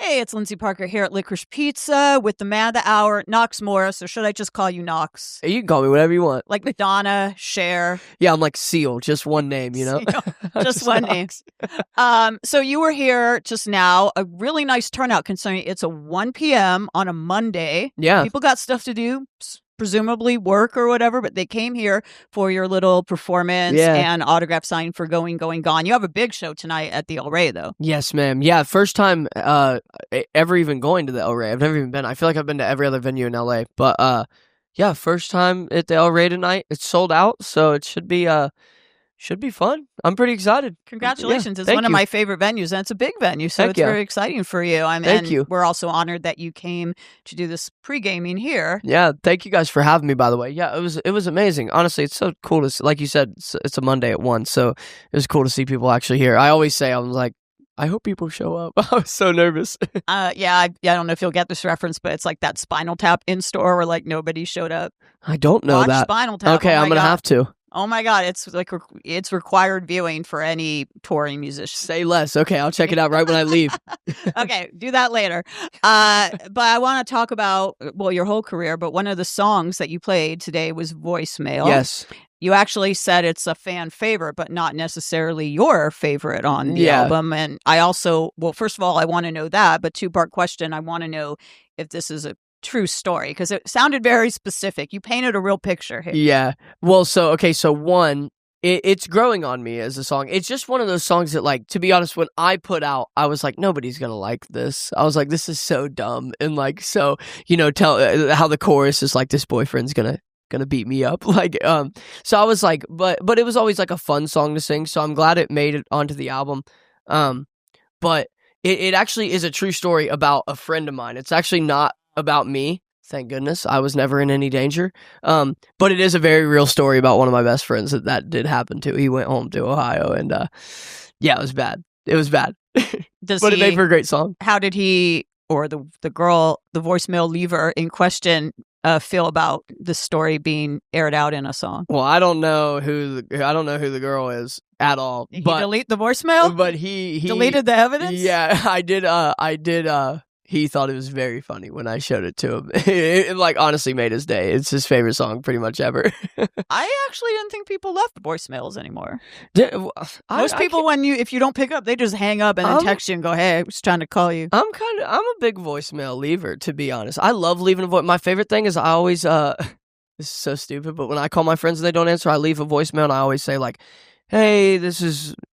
Hey, it's Lyndsey Parker here at Licorice Pizza with the man of the hour, Knox Morris, or should I just call you Knox? You can call me whatever you want. Like Madonna, Cher. Yeah, I'm like Seal, just one name, you know? Just one name. So you were here just now, a really nice turnout considering it's a 1 p.m. on a Monday. Yeah. People got stuff to do, presumably work or whatever, but they came here for your little performance and autograph signing for Going, Gone. You have a big show tonight at the El Rey, though. Yes, ma'am. Yeah, first time ever even going to the El Rey. I've never even been. I feel like I've been to every other venue in LA. But yeah, first time at the El Rey tonight. It's sold out, so it should be fun. I'm pretty excited. Congratulations. It's one of my favorite venues, and it's a big venue, so it's very exciting for you. Thank you. We're also honored that you came to do this pre-gaming here. Yeah, thank you guys for having me, by the way. Yeah, it was amazing. Honestly, it's so cool to see, like you said, it's a Monday at 1, so it was cool to see people actually here. I always say, I'm like, I hope people show up. I was so nervous. I don't know if you'll get this reference, but it's like that Spinal Tap in store where like nobody showed up. I don't know that. Spinal Tap. Okay, I'm going to have to. Oh my God, it's like it's required viewing for any touring musician. Say less. Okay, I'll check it out right when I leave. Okay, do that later. But I want to talk about, well, your whole career, but one of the songs that you played today was Voicemail. Yes. You actually said it's a fan favorite, but not necessarily your favorite on the album. And I also, well, first of all, I want to know that, but two-part question, I want to know if this is a true story, because it sounded very specific. You painted a real picture here. Yeah. Well, so one, it's growing on me as a song. It's just one of those songs that, like, to be honest, when I put out, I was like, nobody's gonna like this. I was like, this is so dumb, and like, so tell how the chorus is like, this boyfriend's gonna beat me up, like, so I was like, but it was always like a fun song to sing, so I'm glad it made it onto the album. But it actually is a true story about a friend of mine. It's actually not about me, thank goodness. I was never in any danger. But it is a very real story about one of my best friends that did happen to. He went home to Ohio, and yeah, it was bad. It was bad. But it made for a great song. How did he, or the girl, the voicemail leaver in question, feel about the story being aired out in a song? Well, I don't know who the girl is at all. Did he delete the voicemail? But he deleted the evidence? Yeah, I did. He thought it was very funny when I showed it to him. It like honestly made his day. It's his favorite song pretty much ever. I actually didn't think people left voicemails anymore. Most people, if you don't pick up, they just hang up and then text you and go, "Hey, I was trying to call you." I'm a big voicemail leaver, to be honest. I love leaving a voice. My favorite thing is I always this is so stupid, but when I call my friends and they don't answer, I leave a voicemail and I always say like, "Hey,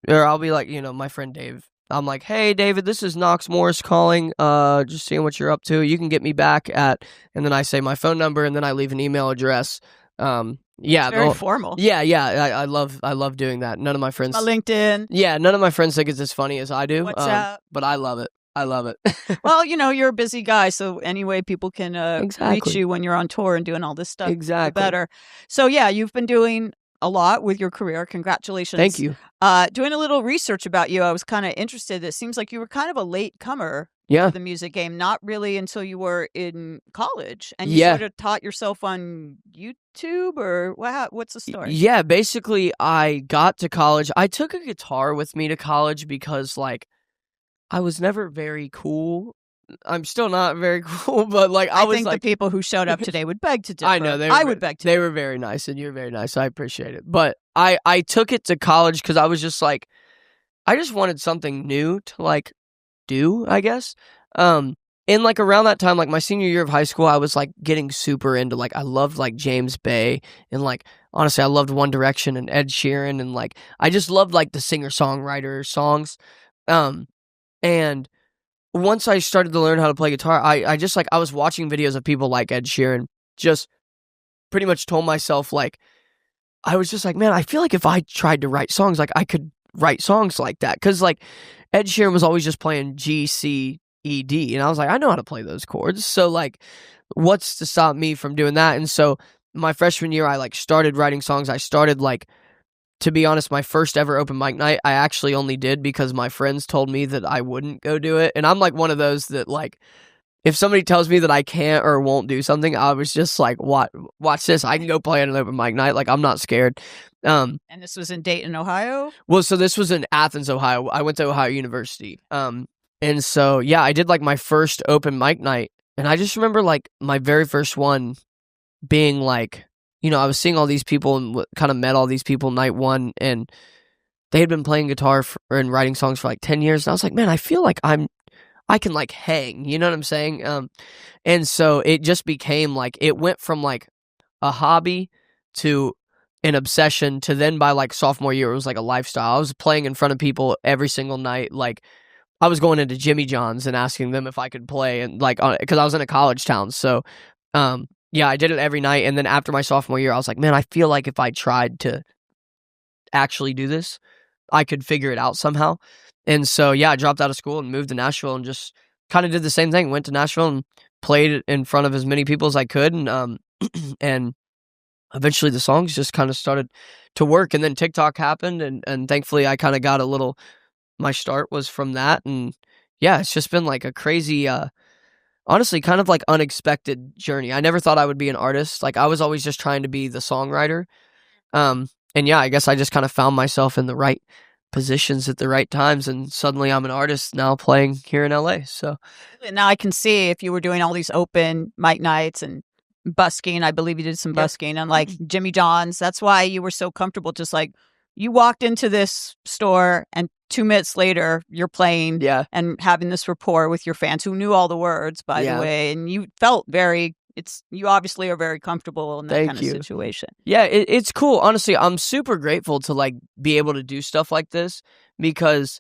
or I'll be like, my friend Dave. I'm like, hey, David, this is Knox Morris calling, just seeing what you're up to. You can get me back at, and then I say my phone number, and then I leave an email address. Yeah. It's very formal. Yeah. I love doing that. None of my friends. LinkedIn. Yeah, none of my friends think it's as funny as I do. What's up? But I love it. I love it. Well, you're a busy guy, so anyway, people can reach you when you're on tour and doing all this stuff. Exactly. The better. So yeah, you've been doing a lot with your career. Congratulations. Thank you. Doing a little research about you, I was kind of interested. It seems like you were kind of a late comer to the music game, not really until you were in college. And you sort of taught yourself on YouTube, or what's the story? Yeah, basically, I got to college. I took a guitar with me to college because, like, I was never very cool. I'm still not very cool, but like I think the people who showed up today would beg to differ. I know I would beg to. They were very nice, and you're very nice. I appreciate it. But I took it to college because I was just like, I just wanted something new to like do, I guess. And like around that time, like my senior year of high school, I was like getting super into like I loved like James Bay, and like honestly, I loved One Direction and Ed Sheeran, and like I just loved like the singer-songwriter songs. And once I started to learn how to play guitar, I just like, I was watching videos of people like Ed Sheeran, just pretty much told myself like, I was just like, man, I feel like if I tried to write songs, like I could write songs like that. Cause like Ed Sheeran was always just playing G, C, E, D. And I was like, I know how to play those chords. So like, what's to stop me from doing that? And so my freshman year, I like started writing songs. I started like, to be honest, my first ever open mic night, I actually only did because my friends told me that I wouldn't go do it. And I'm like one of those that like, if somebody tells me that I can't or won't do something, I was just like, watch this. I can go play at an open mic night. Like, I'm not scared. And this was in Dayton, Ohio? Well, so this was in Athens, Ohio. I went to Ohio University. And so, yeah, I did like my first open mic night. And I just remember like my very first one being like, you know, I was seeing all these people and kind of met all these people night one. And they had been playing guitar and writing songs for like 10 years. And I was like, man, I feel like I can like hang, you know what I'm saying? And so it just became like, it went from like a hobby to an obsession to then by like sophomore year, it was like a lifestyle. I was playing in front of people every single night. Like I was going into Jimmy John's and asking them if I could play, and like, cause I was in a college town. So, yeah, I did it every night. And then after my sophomore year, I was like, man, I feel like if I tried to actually do this, I could figure it out somehow. And so, yeah, I dropped out of school and moved to Nashville and just kind of did the same thing. Went to Nashville and played in front of as many people as I could. And, and eventually the songs just kind of started to work. And then TikTok happened. And thankfully I kind of got my start was from that. And yeah, it's just been like a crazy, honestly, kind of like unexpected journey. I never thought I would be an artist. Like I was always just trying to be the songwriter. And yeah, I guess I just kind of found myself in the right positions at the right times, and suddenly I'm an artist now playing here in LA. So now I can see if you were doing all these open mic nights and busking. I believe you did some busking and like Jimmy John's. That's why you were so comfortable. Just like you walked into this store and 2 minutes later you're playing and having this rapport with your fans who knew all the words, by the way, and you felt you obviously are very comfortable in that kind of situation. Yeah, it's cool. Honestly, I'm super grateful to like be able to do stuff like this, because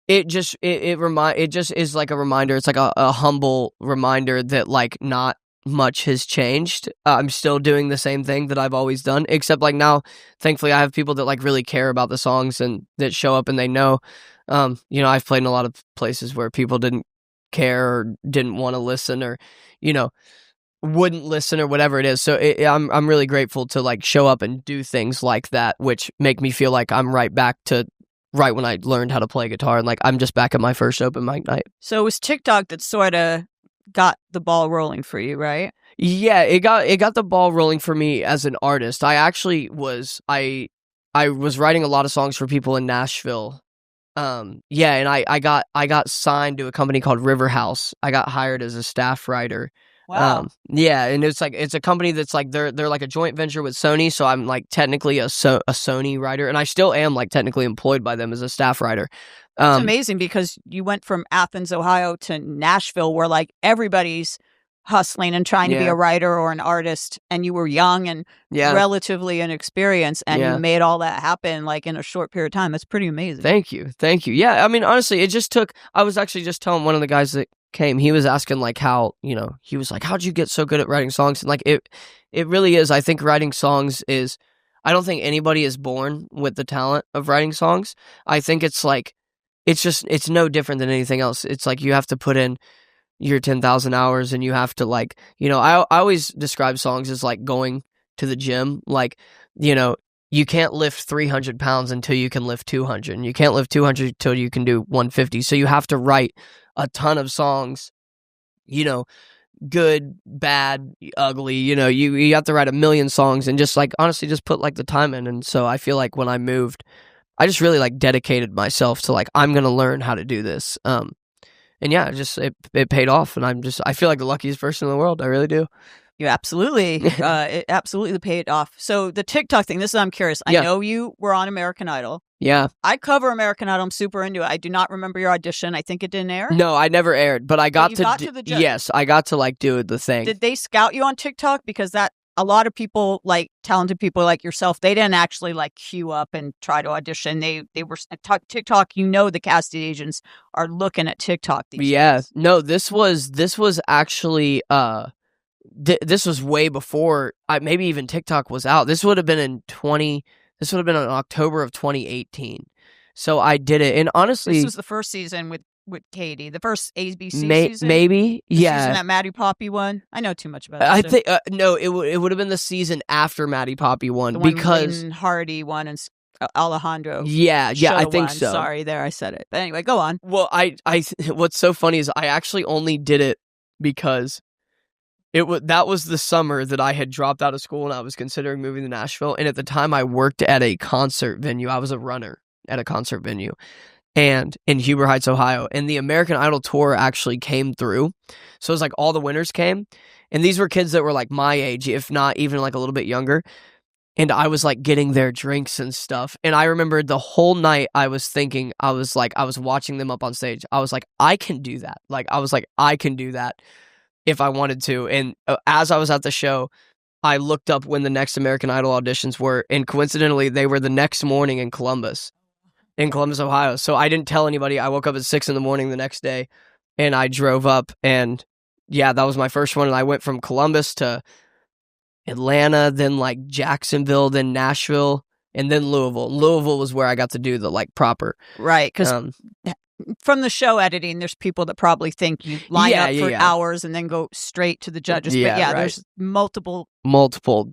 it just is like a reminder. It's like a humble reminder that like not much has changed. I'm still doing the same thing that I've always done, except like now, thankfully, I have people that like really care about the songs and that show up and they know. You know, I've played in a lot of places where people didn't care or didn't want to listen, or you know, wouldn't listen or whatever it is. So I'm really grateful to like show up and do things like that, which make me feel like I'm right back to right when I learned how to play guitar, and like I'm just back at my first open mic night. So it was TikTok that sort of got the ball rolling for you, right? Yeah, it got the ball rolling for me as an artist. I actually was I was writing a lot of songs for people in Nashville. Yeah, and I got signed to a company called River House. I got hired as a staff writer. Wow. Yeah, and it's a company that's like they're like a joint venture with Sony, so I'm like technically a Sony writer, and I still am like technically employed by them as a staff writer. It's amazing because you went from Athens, Ohio to Nashville, where like everybody's hustling and trying to be a writer or an artist, and you were young and relatively inexperienced, and you made all that happen like in a short period of time. That's pretty amazing. Thank you. Yeah, I mean, honestly, it just took. I was actually just telling one of the guys that came, he was asking like how, you know, he was like, how'd you get so good at writing songs? And like it really is. I think writing songs is, I don't think anybody is born with the talent of writing songs. I think it's like, it's no different than anything else. It's like you have to put in your 10,000 hours, and you have to like, you know, I always describe songs as like going to the gym. Like, you know, you can't lift 300 pounds until you can lift 200, and you can't lift 200 until you can do 150. So you have to write a ton of songs, you know, good, bad, ugly, you know, you have to write a million songs, and just like, honestly, just put like the time in. And so I feel like when I moved, I just really like dedicated myself to like, I'm going to learn how to do this. And yeah, it paid off, and I feel like the luckiest person in the world. I really do. You absolutely, it absolutely paid off. So the TikTok thing, this is, I'm curious. I know you were on American Idol. Yeah. I cover American Idol. I'm super into it. I do not remember your audition. I think it didn't air. No, I never aired, but I got to the judge. Yes, I got to like do the thing. Did they scout you on TikTok? Because that a lot of people, like talented people like yourself, they didn't actually like queue up and try to audition. They were TikTok. You know, the casting agents are looking at TikTok these days. No, this was actually this was way before maybe even TikTok was out. This would have been in October of 2018. So I did it, and honestly, this was the first season with Katie, the first ABC season. Maybe, the season that Maddie Poppy won. I know too much about it. I think no, it would have been the season after Maddie Poppy won, because Lynn Hardy won and Alejandro. Yeah, I think won. so. Sorry, there I said it. But anyway, go on. Well, I what's so funny is I actually only did it because that was the summer that I had dropped out of school and I was considering moving to Nashville. And at the time I worked at a concert venue. I was a runner at a concert venue. and in Huber Heights, Ohio. And the American Idol tour actually came through. So it was like all the winners came. And these were kids that were like my age, if not even like a little bit younger. And I was like getting their drinks and stuff. And I remember the whole night I was thinking, I was watching them up on stage. I was like, I can do that. I can do that if I wanted to. And as I was at the show, I looked up when the next American Idol auditions were. And coincidentally, they were the next morning in Columbus, Ohio. So I didn't tell anybody. I woke up at 6 a.m. the next day and I drove up. And yeah, that was my first one. And I went from Columbus to Atlanta, then like Jacksonville, then Nashville, and then Louisville. Louisville was where I got to do the like proper. Right, because from the show editing, there's people that probably think you line up for hours and then go straight to the judges. Yeah, but yeah, right. There's multiple.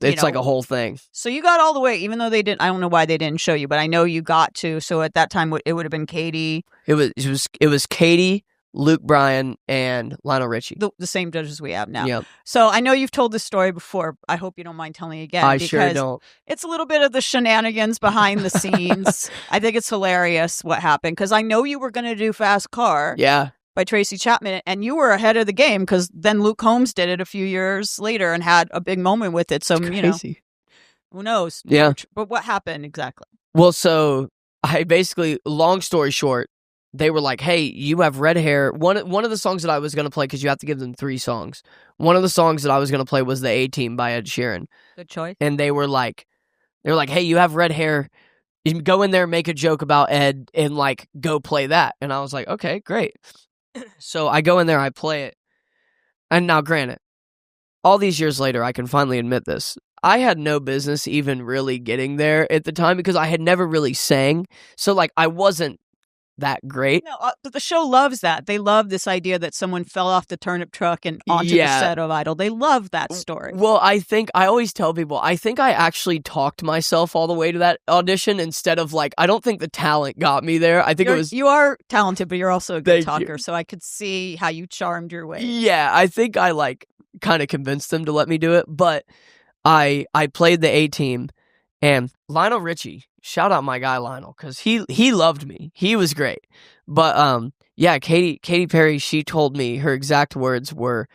It's like a whole thing. So you got all the way, even though they didn't. I don't know why they didn't show you, but I know you got to. So at that time, it would have been Katie. It was Katie, Luke Bryan, and Lionel Richie. The same judges we have now. Yep. So I know you've told this story before. I hope you don't mind telling it again. I sure don't. It's a little bit of the shenanigans behind the scenes. I think it's hilarious what happened because I know you were going to do Fast Car. Yeah. By Tracy Chapman, and you were ahead of the game because then Luke Combs did it a few years later and had a big moment with it. So, who knows? Yeah. But what happened exactly? Well, so I basically, long story short, they were like, hey, you have red hair. One of the songs that I was going to play, because you have to give them 3 songs. One of the songs that I was going to play was The A-Team by Ed Sheeran. Good choice. And they were like, hey, you have red hair. You can go in there and make a joke about Ed and like go play that. And I was like, okay, great. So I go in there, I play it. And now, granted, all these years later, I can finally admit this. I had no business even really getting there at the time because I had never really sang. So like I wasn't that great. No, but the show loves that. They love this idea that someone fell off the turnip truck and onto the set of Idol. They love that story. Well, I always tell people, I think I actually talked myself all the way to that audition instead of like, I don't think the talent got me there. I think you are talented, but you're also a good talker. So I could see how you charmed your way. Yeah, I think I like kind of convinced them to let me do it. But I played the A-Team and Lionel Richie. Shout out my guy Lionel because he loved me. He was great. But yeah, Katy Perry, she told me her exact words were,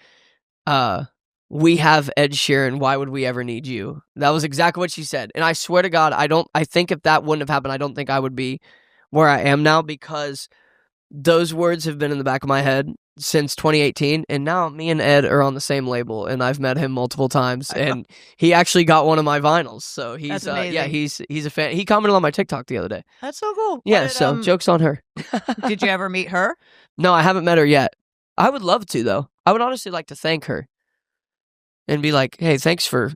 "We have Ed Sheeran. Why would we ever need you?" That was exactly what she said. And I swear to God, I think if that wouldn't have happened, I don't think I would be where I am now because those words have been in the back of my head since 2018, and now me and Ed are on the same label, and I've met him multiple times, and he actually got one of my vinyls. So he's he's a fan. He commented on my TikTok the other day. That's so cool. Yeah, so joke's on her. Did you ever meet her? No, I haven't met her yet. I would love to though. I would honestly like to thank her and be like, "Hey, thanks for."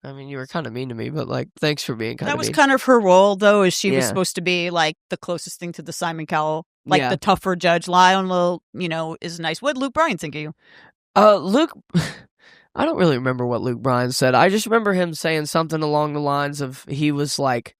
I mean, you were kind of mean to me, but like, thanks for being kind of mean. That was kind of her role, though, is she was supposed to be like the closest thing to the Simon Cowell, like the tougher judge. Lionel, is nice. What did Luke Bryan think of you? Luke, I don't really remember what Luke Bryan said. I just remember him saying something along the lines of he was like,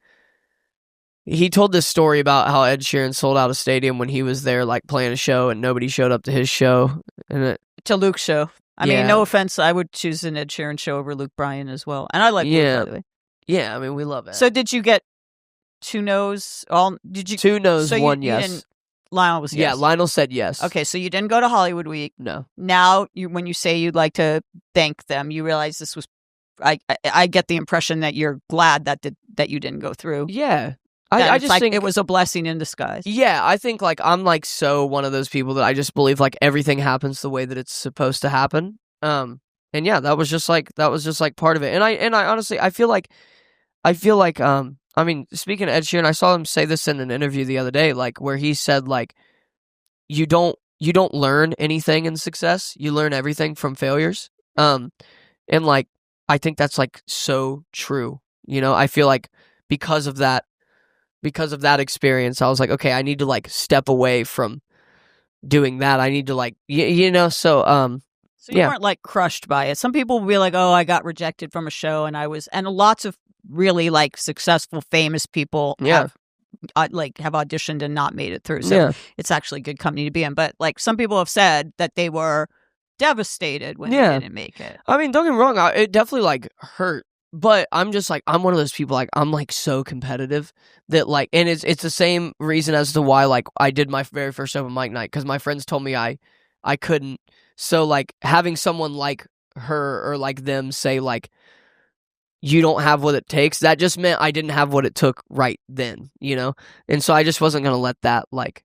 he told this story about how Ed Sheeran sold out a stadium when he was there, like playing a show, and nobody showed up to his show. To Luke's show. I mean, no offense, I would choose an Ed Sheeran show over Luke Bryan as well. And I like Luke, by the way. Yeah, I mean, we love it. So did you get 2 no's? Did you 2 no's, 1 yes. Lionel was yes. Yeah, Lionel said yes. Okay, so you didn't go to Hollywood Week. No. Now, when you say you'd like to thank them, you realize this was. I get the impression that you're glad that you didn't go through. Yeah. I just think it was a blessing in disguise. Yeah, I think like I'm like so one of those people that I just believe like everything happens the way that it's supposed to happen. And yeah, that was just like part of it. And I honestly I feel like I mean, speaking of Ed Sheeran, I saw him say this in an interview the other day, like where he said like you don't learn anything in success, you learn everything from failures. And like I think that's like so true. I feel like because of that experience, I was like, okay, I need to like step away from doing that. I need to like, so you weren't like crushed by it. Some people will be like, oh, I got rejected from a show and lots of really like successful, famous people have auditioned and not made it through. So it's actually good company to be in. But like some people have said that they were devastated when they didn't make it. I mean, don't get me wrong. It definitely like hurt. but I'm just like, I'm one of those people, like, I'm like so competitive that like, and it's the same reason as to why like I did my very first open mic night, because my friends told me I couldn't. So like having someone like her or like them say like, you don't have what it takes, that just meant I didn't have what it took right then, you know? And so I just wasn't going to let that like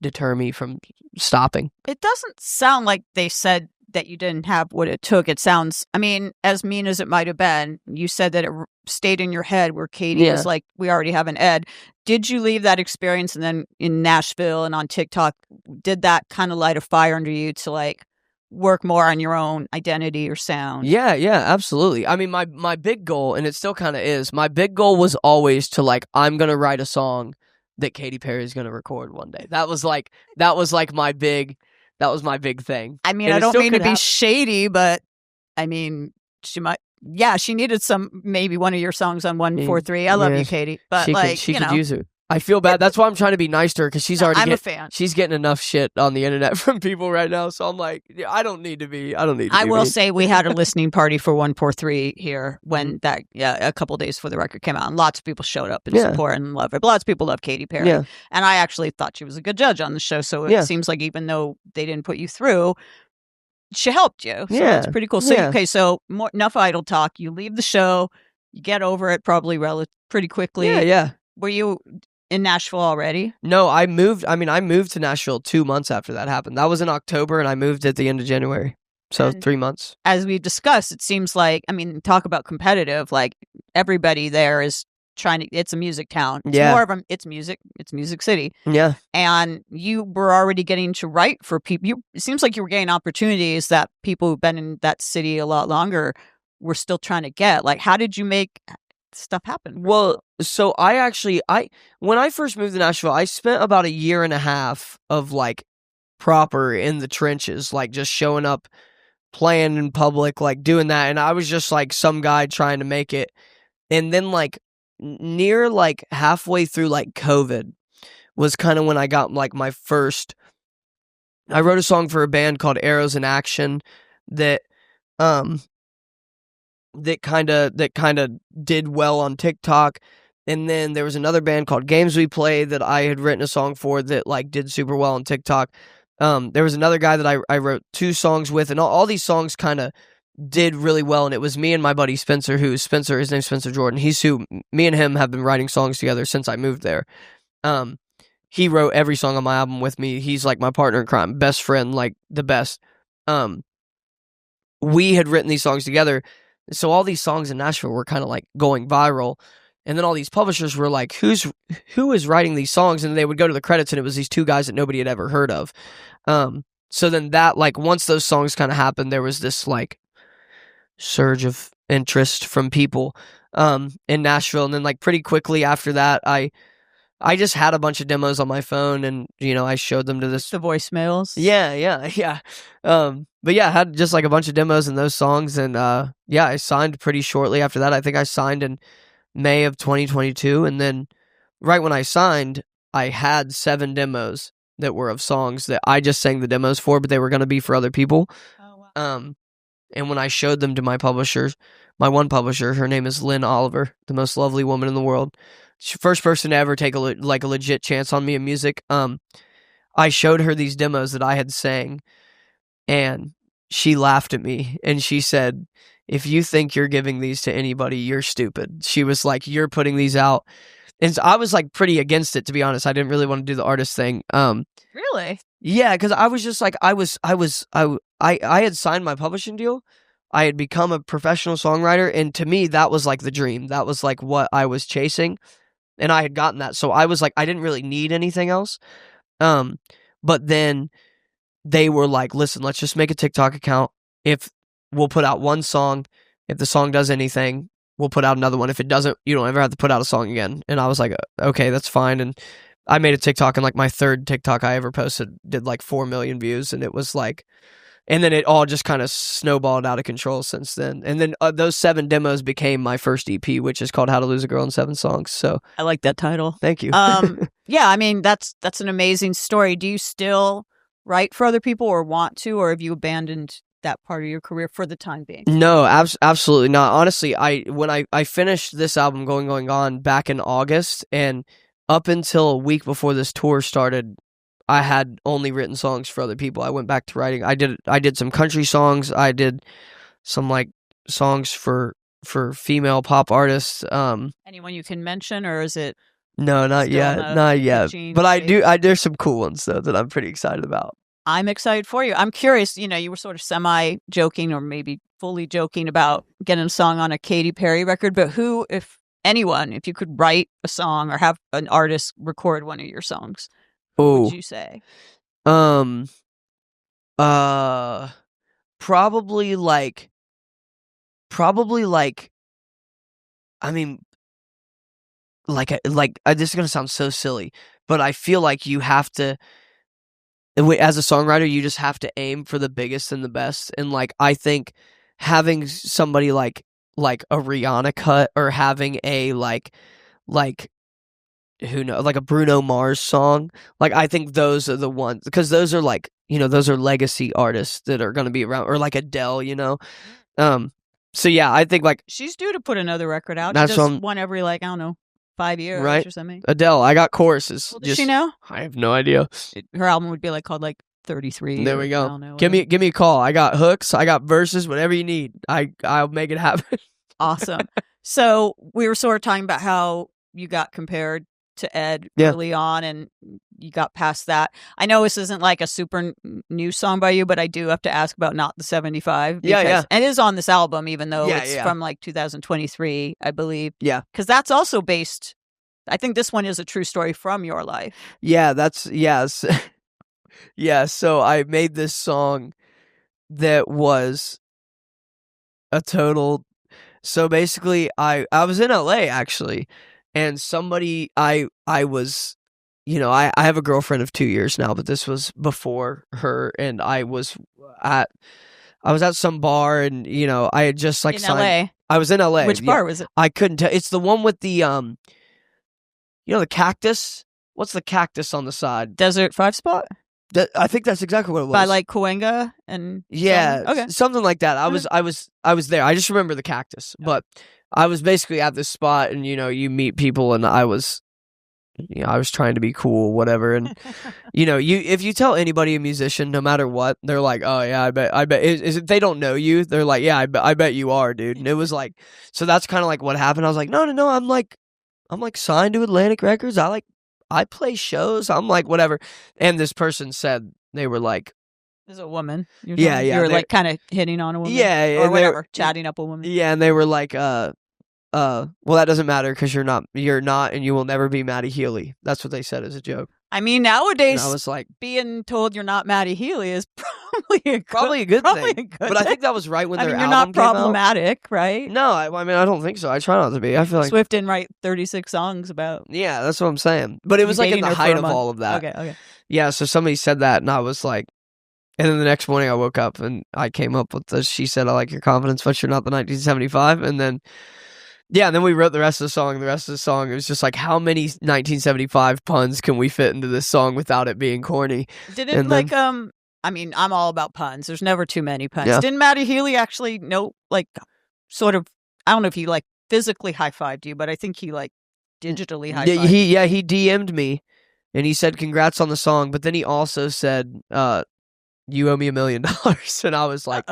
deter me from stopping. It doesn't sound like they said that you didn't have what it took. It sounds, I mean, as mean as it might have been, you said that it stayed in your head where Katie was like, we already have an Ed. Did you leave that experience and then in Nashville and on TikTok, did that kind of light a fire under you to like work more on your own identity or sound? Yeah, absolutely. I mean, my big goal, and it still kind of is, my big goal was always to like, I'm going to write a song that Katy Perry is going to record one day. That was my big thing. I mean, I don't mean to be shady, but I mean, she might. Yeah, she needed maybe one of your songs on 143. I love you, Katie, but she could use it. I feel bad. That's why I'm trying to be nice to her, because she's I'm a fan. She's getting enough shit on the internet from people right now, so I'm like, I don't need to be. I will say we had a listening party for 143 here when a couple days before the record came out, and lots of people showed up and support and love it. But lots of people love Katy Perry, and I actually thought she was a good judge on the show. So it seems like even though they didn't put you through, she helped you. So it's pretty cool. So so enough idle talk. You leave the show, you get over it probably pretty quickly. Yeah. Were you in Nashville already? No, I moved to Nashville 2 months after that happened. That was in October, and I moved at the end of January. So 3 months. As we discussed, it seems like, I mean, talk about competitive, like everybody there is trying to, it's a music town. It's more of it's Music City. Yeah. And you were already getting to write for people. It seems like you were getting opportunities that people who've been in that city a lot longer were still trying to get. Like, how did you make stuff happen? Well, so when I first moved to Nashville, I spent about 1.5 years of like proper in the trenches, like just showing up, playing in public, like doing that. And I was just like some guy trying to make it. And then like near like halfway through like COVID was kind of when I got like my first, I wrote a song for a band called Arrows in Action that kind of did well on TikTok. And then there was another band called Games We Play that I had written a song for that like did super well on TikTok. There was another guy that I wrote 2 songs with, and all these songs kind of did really well. And it was me and my buddy Spencer, his name's Spencer Jordan. Me and him have been writing songs together since I moved there. He wrote every song on my album with me. He's like my partner in crime, best friend, like the best. We had written these songs together. So all these songs in Nashville were kind of like going viral. And then all these publishers were like, who is writing these songs? And they would go to the credits, and it was these 2 guys that nobody had ever heard of. So then that, like, once those songs kind of happened, there was this like surge of interest from people in Nashville. And then like pretty quickly after that, I just had a bunch of demos on my phone, and I showed them to the voicemails. Yeah. But yeah, I had just like a bunch of demos and those songs, and I signed pretty shortly after that. I think I signed in May of 2022, and then right when I signed, I had 7 demos that were of songs that I just sang the demos for, but they were going to be for other people. Oh, wow. And when I showed them to my publishers, my one publisher, her name is Lynn Oliver, the most lovely woman in the world. She's the first person to ever take a legit chance on me in music. I showed her these demos that I had sang, and she laughed at me, and she said, if you think you're giving these to anybody, you're stupid. She was like, you're putting these out. And so I was like pretty against it, to be honest. I didn't really want to do the artist thing. Really? Yeah, because I was just like, I had signed my publishing deal. I had become a professional songwriter, and to me, that was like the dream. That was like what I was chasing, and I had gotten that. So I was like, I didn't really need anything else. But then they were like, listen, let's just make a TikTok account. If we'll put out one song, if the song does anything, we'll put out another one. If it doesn't, you don't ever have to put out a song again. And I was like, okay, that's fine. And I made a TikTok, and like my 3rd TikTok I ever posted did like 4 million views, and it was like, and then it all just kind of snowballed out of control since then. And then those 7 demos became my first EP, which is called How to Lose a Girl in 7 Songs. So I like that title. Thank you. Yeah, I mean, that's an amazing story. Do you still write for other people or want to, or have you abandoned that part of your career for the time being? No, absolutely not. Honestly, when I finished this album, Going On, back in August, and up until a week before this tour started, I had only written songs for other people. I went back to writing. I did some country songs. I did some like songs for female pop artists. Anyone you can mention, or is it? No, not yet. Not yet. But there's some cool ones though that I'm pretty excited about. I'm excited for you. I'm curious, you were sort of semi-joking or maybe fully joking about getting a song on a Katy Perry record, but who, if anyone, if you could write a song or have an artist record one of your songs, who would you say? Probably like, I mean, this is gonna sound so silly, but I feel like you have to, as a songwriter, you just have to aim for the biggest and the best. And like, I think having somebody like a Rihanna cut, or having a like who knows, like a Bruno Mars song, like I think those are the ones, because those are like, those are legacy artists that are going to be around, or like Adele, so yeah, I think like she's due to put another record out. She does one every, like, I don't know, 5 years, right? Or something. Adele, I got choruses. Does she know? I have no idea. Her album would be called 33. There we go. Give me a call. I got hooks. I got verses. Whatever you need, I'll make it happen. Awesome. So we were sort of talking about how you got compared to Ed early on, and you got past that. I know this isn't like a super new song by you, but I do have to ask about Not the 75. Yeah. And it is on this album, even though it's from 2023, I believe. Yeah. Because that's also based, I think this one is a true story from your life. Yeah, yes. Yeah, so I made this song that was a total... So basically, I was in LA, actually, and somebody, I was, I have a girlfriend of 2 years now, but this was before her, and I was at some bar, and, I had just like LA. I was in LA. Which bar was it? I couldn't tell. It's the one with the, the cactus? What's the cactus on the side? Desert 5 Spot? I think that's exactly what it was. By like Cahuenga and something like that. I was there. I just remember the cactus, but I was basically at this spot, and you meet people, and I was trying to be cool, whatever. And if you tell anybody, a musician, no matter what, they're like, oh yeah, I bet is if they don't know you, they're like, yeah, I bet you are, dude. And it was like, so that's kind of like what happened. I was like, no, I'm like signed to Atlantic Records. I play shows. I'm like, whatever. And this person said, they were like, "There's a woman." You were like kind of hitting on a woman. Yeah. Or whatever, chatting up a woman. Yeah. And they were like, well, that doesn't matter because you're not, and you will never be Matty Healy. That's what they said as a joke. I mean, nowadays, I was like, being told you're not Matty Healy is probably a good thing. But I think that was right when their album you're not problematic, right? No, I mean, I don't think so. I try not to be. I feel like Swift didn't write 36 songs about. Yeah, that's what I'm saying. But it was like in the height of all of that. Okay. Yeah, so somebody said that, and I was like, and then the next morning I woke up and I came up with she said, I like your confidence, but you're not the 1975. And then, yeah, and then we wrote the rest of the song. The rest of the song, it was just like, how many 1975 puns can we fit into this song without it being corny? I mean, I'm all about puns. There's never too many puns. Yeah. Didn't Matty Healy actually know, sort of, I don't know if he physically high-fived you, but I think he digitally high-fived you. He DM'd me and he said, congrats on the song. But then he also said, you owe me $1 million. And I was like,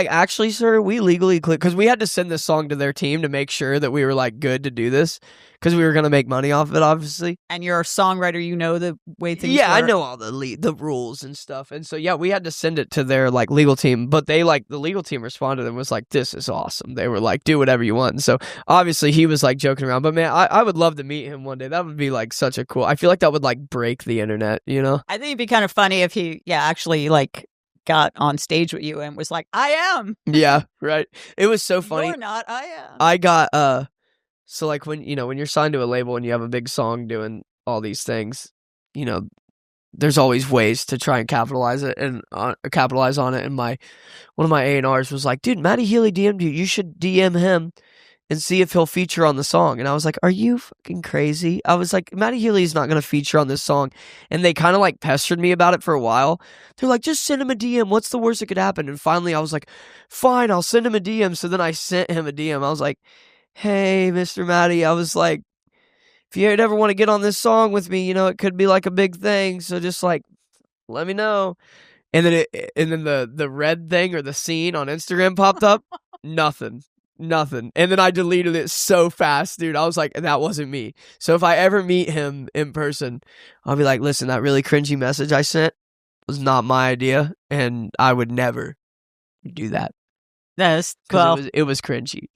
actually, sir, we legally click, because we had to send this song to their team to make sure that we were good to do this, because we were going to make money off of it, obviously. And you're a songwriter, the way things work. I know all the rules and stuff. And so, yeah, we had to send it to their legal team, but they the legal team responded and was like, this is awesome. They were like, do whatever you want. And so obviously he was joking around, but man, I would love to meet him one day. That would be such a cool, I feel like that would break the internet, I think it'd be kind of funny if he, actually got on stage with you and was like, I am. Yeah, right. It was so funny. You're not, I am. I got, so when, when you're signed to a label and you have a big song doing all these things, there's always ways to try and capitalize on it. And one of my A&Rs was like, dude, Matty Healy DM'd you. You should DM him and see if he'll feature on the song. And I was like, are you fucking crazy? I was like, Matty Healy's not going to feature on this song. And they kind of like pestered me about it for a while. They're like, just send him a DM. What's the worst that could happen? And finally I was like, fine, I'll send him a DM. So then I sent him a DM. I was like, hey, Mr. Matty, I was like, if you ever want to get on this song with me, it could be like a big thing. So just like, let me know. And then the red thing or the scene on Instagram popped up. Nothing. And then I deleted it so fast, dude. I was like, that wasn't me. So if I ever meet him in person, I'll be like, listen, that really cringy message I sent was not my idea, and I would never do that. Yes, it was cringy.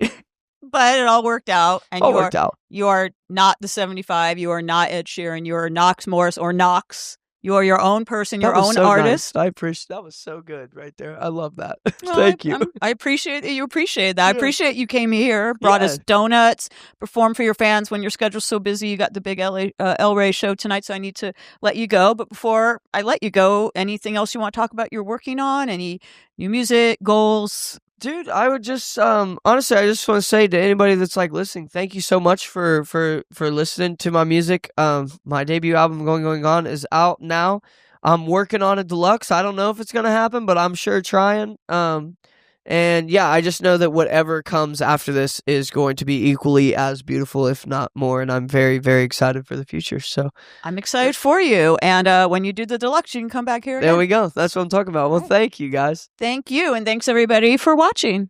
But it all worked out. And worked out. You are not the 75. You are not Ed Sheeran. You are Knox Morris or Knox. You are your own person, your own artist. Nice. I appreciate that. Was so good right there. I love that. Thank you. I appreciate that you appreciate that. Yeah. I appreciate you came here, brought us donuts, performed for your fans when your schedule's so busy. You got the big El Rey show tonight, so I need to let you go. But before I let you go, anything else you want to talk about you're working on? Any new music, goals? Dude, I would just honestly, I just want to say to anybody that's like listening, thank you so much for listening to my music. My debut album, Going On, is out now. I'm working on a deluxe. I don't know if it's gonna happen, but I'm sure trying. And yeah, I just know that whatever comes after this is going to be equally as beautiful, if not more. And I'm very, very excited for the future. So I'm excited for you. And when you do the deluxe, you can come back here again. There we go. That's what I'm talking about. Well, thank you guys. Thank you. And thanks everybody for watching.